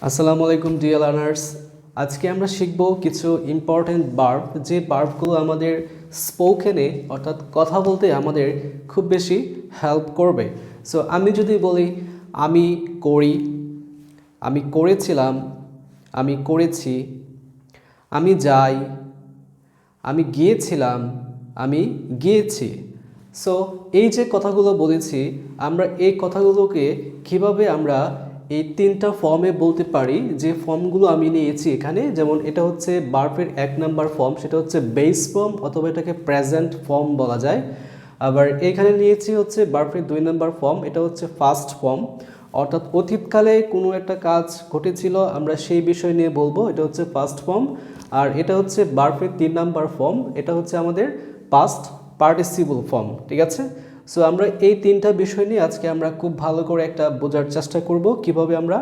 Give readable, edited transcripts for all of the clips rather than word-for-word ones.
আসসালামু আলাইকুম dear learners. আজকে আমরা শিখব কিছু ইম্পর্টেন্ট ভার্ব, যে ভার্বগুলো আমাদের স্পোকেনে অর্থাৎ কথা বলতে আমাদের খুব বেশি হেল্প করবে। সো আমি যদি বলি আমি করি, আমি করেছিলাম, আমি করেছি, আমি যাই, আমি গিয়েছিলাম, আমি গিয়েছি। সো এই যে কথাগুলো বলেছি, আমরা এই কথাগুলোকে কিভাবে আমরা এই তিনটা ফর্মে বলতে পারি, যে ফর্মগুলো আমি নিয়েছি এখানে। যেমন এটা হচ্ছে ভার্বের 1 নাম্বার ফর্ম, সেটা হচ্ছে বেস ফর্ম অথবা এটাকে প্রেজেন্ট ফর্ম বলা যায়। আবার এখানে নিয়েছি হচ্ছে ভার্বের 2 নাম্বার ফর্ম, এটা হচ্ছে ফার্স্ট ফর্ম, অর্থাৎ অতীতকালে কোনো একটা কাজ ঘটেছিল আমরা সেই বিষয় নিয়ে বলবো, এটা হচ্ছে ফার্স্ট ফর্ম। আর এটা হচ্ছে ভার্বের 3 নাম্বার ফর্ম, এটা হচ্ছে আমাদের পাস্ট পার্টিসিপল ফর্ম। ঠিক আছে, সো আমরা এই তিনটা বিষয় নিয়ে আজকে আমরা খুব ভালো করে একটা বোঝার চেষ্টা করব কিভাবে আমরা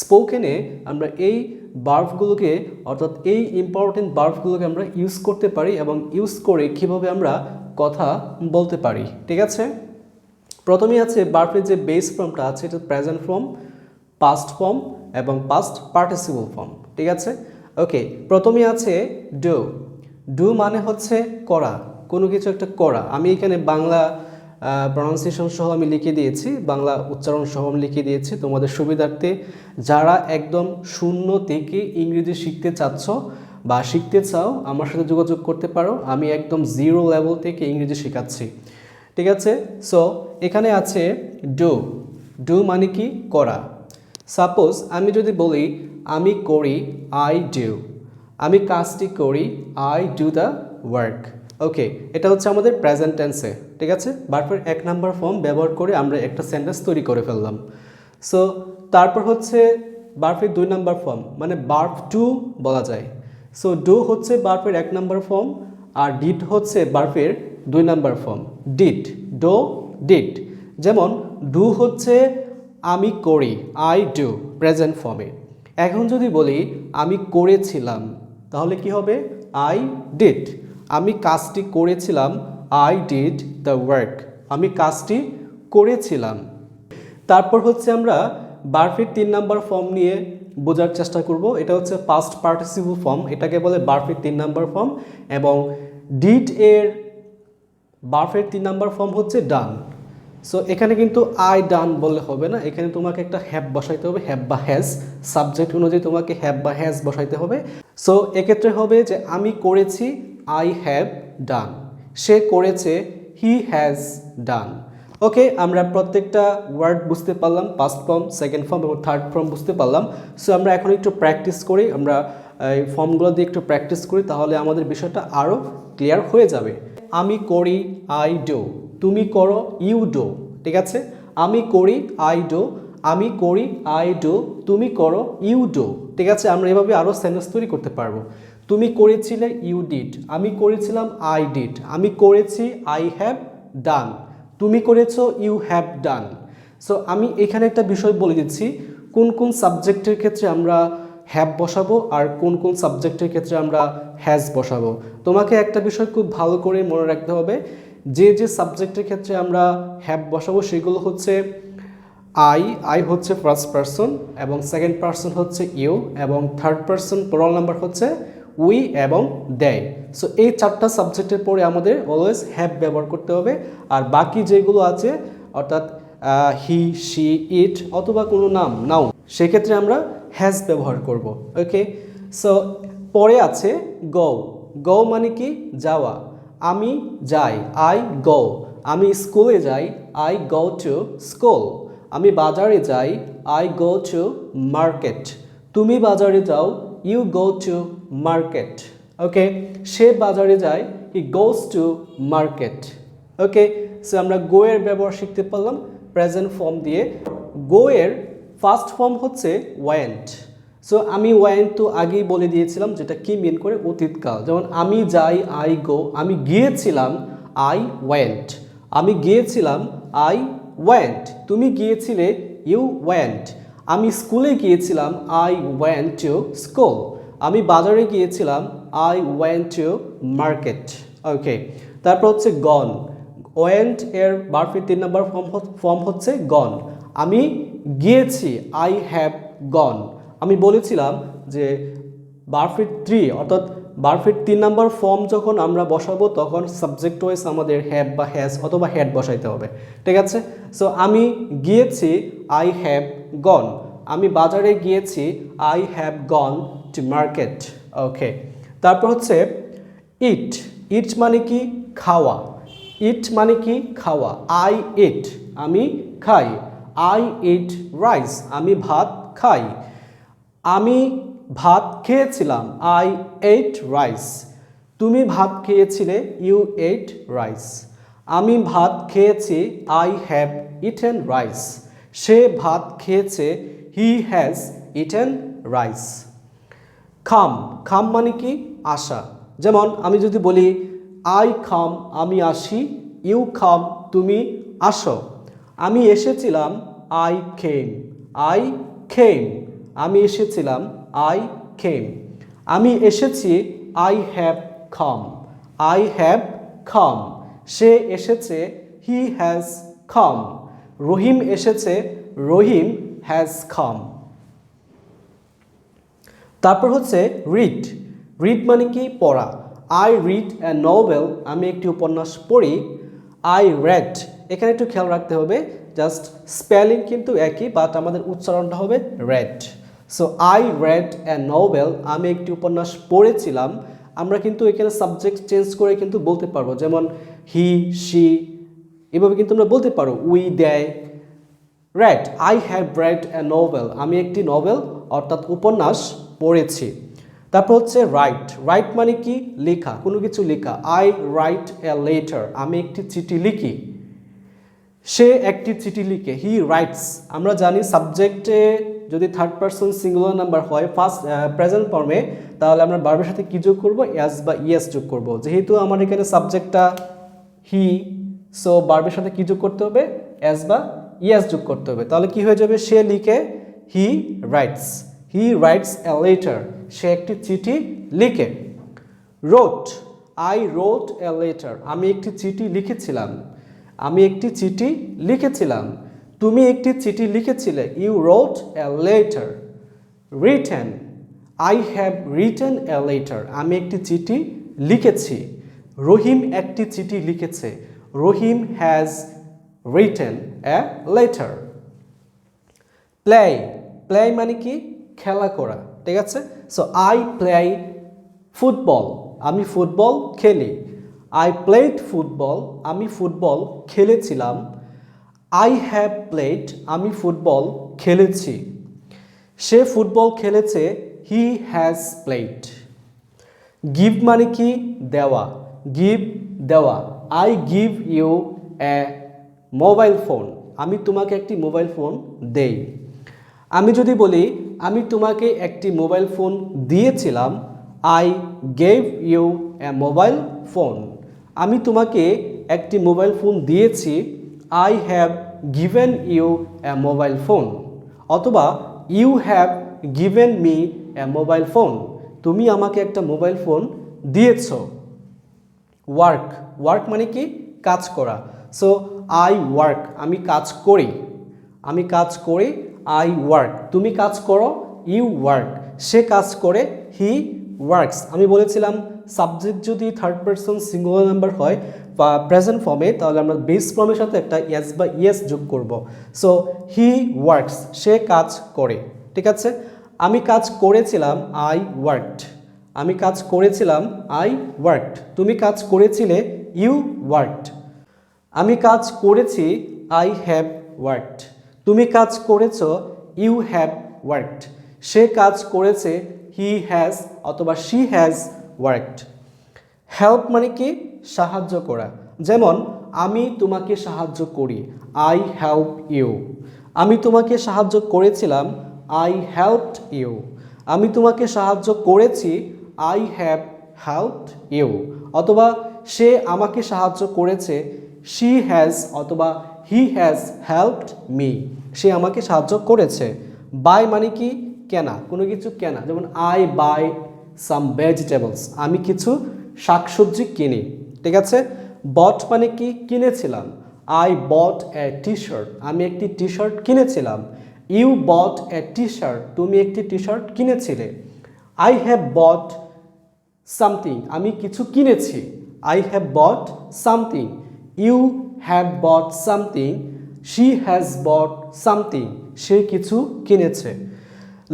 স্পোকেনে আমরা এই ভার্বগুলোকে অর্থাৎ এই ইম্পর্টেন্ট ভার্বগুলোকে আমরা ইউজ করতে পারি এবং ইউজ করে কিভাবে আমরা কথা বলতে পারি। ঠিক আছে, প্রথমেই আছে ভার্বের যে বেস ফর্মটা আছে, এটা প্রেজেন্ট ফর্ম, পাস্ট ফর্ম এবং পাস্ট পার্টিসিপল ফর্ম। ঠিক আছে, ওকে। প্রথমেই আছে ডু। ডু মানে হচ্ছে করা, কোনো কিছু একটা করা। আমি এখানে বাংলা প্রনাউন্সিয়েশন সহ আমি লিখে দিয়েছি, বাংলা উচ্চারণ সহ আমি লিখে দিয়েছি তোমাদের সুবিধার্থে। যারা একদম শূন্য থেকে ইংরেজি শিখতে চাচ্ছ বা শিখতে চাও, আমার সাথে যোগাযোগ করতে পারো, আমি একদম জিরো লেভেল থেকে ইংরেজি শেখাচ্ছি। ঠিক আছে, সো এখানে আছে ডু। ডু মানে কি? করা। সাপোজ আমি যদি বলি আমি করি, আই ডু, আমি কাজটি করি, আই ডু দ্য ওয়ার্ক। ওকে, এটা হচ্ছে আমাদের প্রেজেন্ট টেন্সে। ঠিক আছে, ভার্বের 1 নাম্বার ফর্ম ব্যবহার করে আমরা একটা সেন্টেন্স তৈরি করে ফেললাম। সো তারপর হচ্ছে ভার্বের 2 নাম্বার ফর্ম, মানে ভার্ব টু বলা যায়। সো ডু হচ্ছে ভার্বের 1 নাম্বার ফর্ম, আর ডিড হচ্ছে ভার্বের 2 number form. Did, do, did. যেমন ডু হচ্ছে আমি করি, আই ডু, প্রেজেন্ট ফর্মে। এখন যদি বলি আমি করেছিলাম, তাহলে কি হবে? I did. আমি কাজটি করেছিলাম, আই ডিড দ্য ওয়ার্ক, আমি কাজটি করেছিলাম। তারপর হচ্ছে আমরা ভার্বের 3 নাম্বার ফর্ম নিয়ে বোঝার চেষ্টা করব। এটা হচ্ছে পাস্ট পার্টিসিপল ফর্ম, এটাকে বলে ভার্বের 3 নাম্বার ফর্ম। এবং ডিড এর ভার্বের 3 নাম্বার ফর্ম হচ্ছে ডান। সো এখানে কিন্তু আই ডান বললে হবে না, এখানে তোমাকে একটা হ্যাভ বসাইতে হবে, হ্যাভ বা হ্যাজ। সাবজেক্ট অনুযায়ী তোমাকে হ্যাভ বা হ্যাজ বসাইতে হবে। সো এক্ষেত্রে হবে যে আমি করেছি, আই হ্যাভ ডান। সে করেছে, হি হ্যাজ ডান। ওকে, আমরা প্রত্যেকটা ওয়ার্ড বুঝতে পারলাম, ফার্স্ট ফর্ম, সেকেন্ড ফর্ম এবং থার্ড ফর্ম বুঝতে পারলাম। সো আমরা এখন একটু প্র্যাকটিস করি, আমরা এই ফর্মগুলো দিয়ে একটু প্র্যাকটিস করি, তাহলে আমাদের বিষয়টা আরও ক্লিয়ার হয়ে যাবে। আমি করি, আই ডু। তুমি করো, ইউ ডু। ঠিক আছে, আমি করি, আই ডু, আমি করি, আই ডু, তুমি করো, ইউ ডু। ঠিক আছে, আমরা এভাবে আরও সেন্টেন্স তৈরি করতে পারবো। তুমি করেছিলে, ইউ ডিড। আমি করেছিলাম, আই ডিড। আমি করেছি, আই হ্যাভ ডান। তুমি করেছো, ইউ হ্যাভ ডান। সো আমি এখানে একটা বিষয় বলে দিচ্ছি, কোন কোন সাবজেক্টের ক্ষেত্রে আমরা হ্যাভ বসাবো আর কোন কোন সাবজেক্টের ক্ষেত্রে আমরা হ্যাজ বসাবো। তোমাকে একটা বিষয় খুব ভালো করে মনে রাখতে হবে, যে যে সাবজেক্টের ক্ষেত্রে আমরা হ্যাভ বসাবো সেগুলো হচ্ছে আই হচ্ছে ফার্স্ট পারসন, এবং সেকেন্ড পারসন হচ্ছে ইউ, এবং থার্ড পারসন প্লুরাল নাম্বার হচ্ছে উই এবং দে। সো এই 4টা সাবজেক্টের পরে আমাদের অলওয়েজ হ্যাভ ব্যবহার করতে হবে। আর বাকি যেগুলো আছে অর্থাৎ হি, শি, ইট অথবা কোনো নাও, সেক্ষেত্রে আমরা হ্যাজ ব্যবহার করব। ওকে, সো পরে আছে গো। গো মানে কি? যাওয়া। আমি যাই, আই গো। আমি স্কুলে যাই, আই গো টু স্কুল। আমি বাজারে যাই, আই গো টু মার্কেট। তুমি বাজারে যাও, you go to market. Okay, সে বাজারে যায়, he goes to market. Okay, so আমরা গো এর ব্যবহার শিখতে পারলাম প্রেজেন্ট ফর্ম দিয়ে। গো এর ফার্স্ট ফর্ম হচ্ছে ওয়েন্ট। সো আমি ওয়েন্ট তো আগেই বলে দিয়েছিলাম, যেটা কি মিন করে? অতীতকাল। যেমন আমি যাই, আই গো। আমি গিয়েছিলাম, আই ওয়েন্ট। আমি গিয়েছিলাম, আই ওয়েন্ট। তুমি গিয়েছিলে, ইউ ওয়েন্ট। আমি স্কুলে গিয়েছিলাম, আই ওয়েন্ট টু স্কুল। আমি বাজারে গিয়েছিলাম, I went to market. Okay, তারপর হচ্ছে গন। ওয়েন্ট এর ভার্বের 3 নাম্বার ফর্ম হচ্ছে গন। আমি গিয়েছি, আই হ্যাভ গন। আমি বলেছিলাম যে ভার্বের 3 অর্থাৎ ভার্বের 3 নাম্বার ফর্ম যখন আমরা বসাবো তখন সাবজেক্ট ওয়াইজ আমাদের হ্যাভ বা হ্যাজ অথবা হ্যাড বসাইতে হবে, ঠিক আছে। সো আমি গিয়েছি, আই হ্যাভ গন। আমি বাজারে গিয়েছি, I have gone to market. Okay, তারপর হচ্ছে ইট। ইট মানে কি? খাওয়া। ইট মানে কি? খাওয়া। আই ইট, আমি খাই। আই ইট রাইস, আমি ভাত খাই। আমি ভাত খেয়েছিলাম, আই এট রাইস। তুমি ভাত খেয়েছিলে, ইউ এট রাইস। আমি ভাত খেয়েছি, আই হ্যাভ ইটেন রাইস। সে ভাত খেয়েছে, হি হ্যাজ ইটেন রাইস। খাম। খাম মানে কি? আসা। যেমন আমি যদি বলি আই খাম, আমি আসি। ইউ খাম, তুমি আসো। আমি এসেছিলাম, আই কেম। আই কেম, আমি এসেছিলাম, আই কেম। আমি এসেছি, I have come. I have come. সে এসেছে, হি হ্যাজ কাম। রহিম এসেছে, রহিম হ্যাজ কাম। তারপর হচ্ছে রিড। রিড মানে কি? পড়া। আই রিড এ নোবেল, আমি একটি উপন্যাস পড়ি। আই রেড, এখানে একটু খেয়াল রাখতে হবে, জাস্ট স্পেলিং কিন্তু একই, বাট আমাদের উচ্চারণটা হবে red. So I red A Nobel, আমি একটি উপন্যাস পড়েছিলাম। আমরা কিন্তু এখানে সাবজেক্ট চেঞ্জ করে কিন্তু বলতে পারবো, যেমন হি, শি, এভাবে কিন্তু আমরা বলতে পারো। উই, দেয়। Red, I have read A Nobel, আমি একটি নোবেল অর্থাৎ উপন্যাস পড়েছি। তারপর হচ্ছে রাইট। রাইট মানে কি? লেখা, কোনো কিছু লেখা। আই রাইট এ লেটার, আমি একটি চিঠি লিখি। সে একটি চিঠি লিখে, হি রাইটস। আমরা জানি সাবজেক্টে যদি থার্ড পারসন সিঙ্গুলার নাম্বার হয় ফার্স্ট প্রেজেন্ট ফর্মে, তাহলে আমরা ভার্বের সাথে কি যোগ করব? এস বা ইএস যোগ করব। যেহেতু আমার এখানে সাবজেক্টটা হি, সো ভার্বের সাথে কি যোগ করতে হবে? এস বা ইএস যোগ করতে হবে। তাহলে কি হয়ে যাবে? সে লিখে, he writes. He writes a letter, সে একটি চিঠি লিখে। রোট। আই রোট এ লেটার, আমি একটি চিঠি লিখেছিলাম। আমি একটি চিঠি লিখেছিলাম। তুমি একটি চিঠি লিখেছিলে, you wrote a letter. Written. I have written a letter, আমি একটি চিঠি লিখেছি। রহিম একটি চিঠি লিখেছে, Rahim has written a letter. Play. Play মানে কি? খেলা করা, ঠিক আছে। সো আই প্লে ফুটবল, আমি ফুটবল খেলি। আই প্লেড ফুটবল, আমি ফুটবল খেলেছিলাম। আই হ্যাভ প্লেড, আমি ফুটবল খেলেছি। সে ফুটবল খেলেছে, হি হ্যাজ প্লেড। গিভ মানে কি? দেওয়া। গিভ, দেওয়া। I give you a mobile phone, আমি তোমাকে একটি মোবাইল ফোন দেই। আমি যদি বলি আমি তোমাকে একটি মোবাইল ফোন দিয়েছিলাম, I gave you a mobile phone. আমি তোমাকে একটি মোবাইল ফোন দিয়েছি, I have given you a mobile phone. অথবা you have given me a mobile phone, তুমি আমাকে একটা মোবাইল ফোন দিয়েছ। ওয়ার্ক। ওয়ার্ক মানে কি? কাজ করা। সো আই ওয়ার্ক, আমি কাজ করি। আমি কাজ করি, আই ওয়ার্ক। তুমি কাজ করো, ইউ ওয়ার্ক। সে কাজ করে, হি ওয়ার্কস। আমি বলেছিলাম সাবজেক্ট যদি থার্ড পারসন সিঙ্গুলার নাম্বার হয় বা প্রেজেন্ট ফর্মে, তাহলে আমরা বেস ফর্মের সাথে একটা এস বা ইএস যোগ করব। সো হি ওয়ার্কস, সে কাজ করে, ঠিক আছে। আমি কাজ করেছিলাম, আই ওয়ার্কড। আমি কাজ করেছিলাম, আই ওয়ার্কড। তুমি কাজ করেছিলে, ইউ ওয়ার্কড। আমি কাজ করেছি, আই হ্যাভ ওয়ার্কড। তুমি কাজ করেছ, ইউ হ্যাভ ওয়ার্কড। সে কাজ করেছে, হি হ্যাজ অথবা শি হ্যাজ ওয়ার্কড। হেল্প মানে কি? সাহায্য করা। যেমন আমি তোমাকে সাহায্য করি, আই হেল্প ইউ। আমি তোমাকে সাহায্য করেছিলাম, আই হেল্পড ইউ। আমি তোমাকে সাহায্য করেছি, আই হ্যাভ হেল্পড ইউ। অথবা সে আমাকে সাহায্য করেছে, শি হ্যাজ অথবা হি হ্যাজ হেল্পড মি। সে আমাকে সাহায্য করেছে। বাই মানে কি? কেনা, কোনো কিছু কেনা। যেমন আই বাই সাম ভেজিটেবলস, আমি কিছু শাকসবজি কিনি, ঠিক আছে। বট মানে কি? কিনেছিলাম। I bought a T shirt, আমি একটি টি শার্ট কিনেছিলাম। You bought a T shirt, তুমি একটি টি শার্ট কিনেছিলে। আই হ্যাভ বট সামথিং, আমি কিছু কিনেছি। I have bought something, you have bought something, she has bought something, সে কিছু কিনেছে।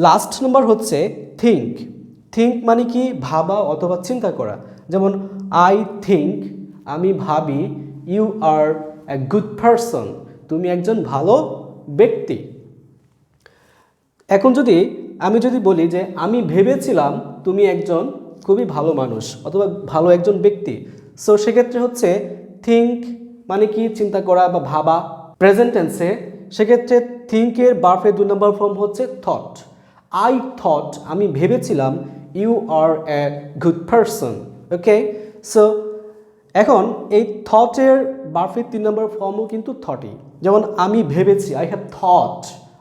লাস্ট নাম্বার হচ্ছে থিঙ্ক। থিঙ্ক মানে কি ভাবা অথবা চিন্তা করা। যেমন আই থিঙ্ক, আমি ভাবি, you are a good person, তুমি একজন ভালো ব্যক্তি। এখন আমি যদি বলি যে আমি ভেবেছিলাম তুমি একজন খুবই ভালো মানুষ অথবা ভালো একজন ব্যক্তি, সো সেক্ষেত্রে হচ্ছে থিঙ্ক মানে কি চিন্তা করা বা ভাবা। প্রেজেন্ট টেন্সে সেক্ষেত্রে থিঙ্কের বার্ফের 2 নম্বর ফর্ম হচ্ছে থট। আই থট, আমি ভেবেছিলাম, you are a good person. Okay, so এখন এই থটের বার্ফের 3 নম্বর ফর্মও কিন্তু থটই। যেমন আমি ভেবেছি, আই হ্যাভ থট,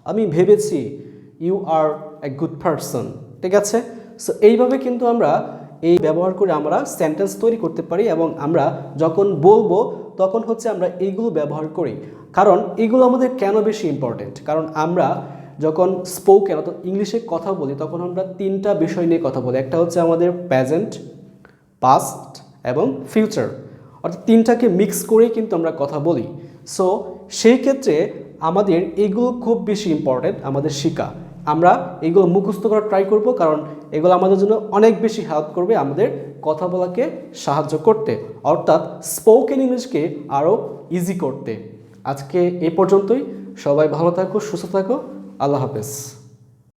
আমি ভেবেছি, you are a good person. ঠিক আছে, সো এইভাবে কিন্তু আমরা এই ব্যবহার করে আমরা সেন্টেন্স তৈরি করতে পারি এবং আমরা যখন বলবো তখন হচ্ছে আমরা এইগুলো ব্যবহার করি। কারণ এগুলো আমাদের কেন বেশি ইম্পর্টেন্ট, কারণ আমরা যখন স্পোকেন অর্থাৎ ইংলিশে কথা বলি তখন আমরা 3টা বিষয় নিয়ে কথা বলি। একটা হচ্ছে আমাদের প্রেজেন্ট, পাস্ট এবং ফিউচার, অর্থাৎ 3টাকে মিক্স করেই কিন্তু আমরা কথা বলি। সো সেই ক্ষেত্রে আমাদের এগুলো খুব বেশি ইম্পর্টেন্ট আমাদের শেখা। আমরা এগুলো মুখস্থ করার ট্রাই করব, কারণ এগুলো আমাদের জন্য অনেক বেশি হেল্প করবে আমাদের কথা বলাকে সাহায্য করতে, অর্থাৎ স্পোকেন ইংলিশকে আরও ইজি করতে। আজকে এ পর্যন্তই। সবাই ভালো থাকো, সুস্থ থাকো, আল্লাহ হাফেজ।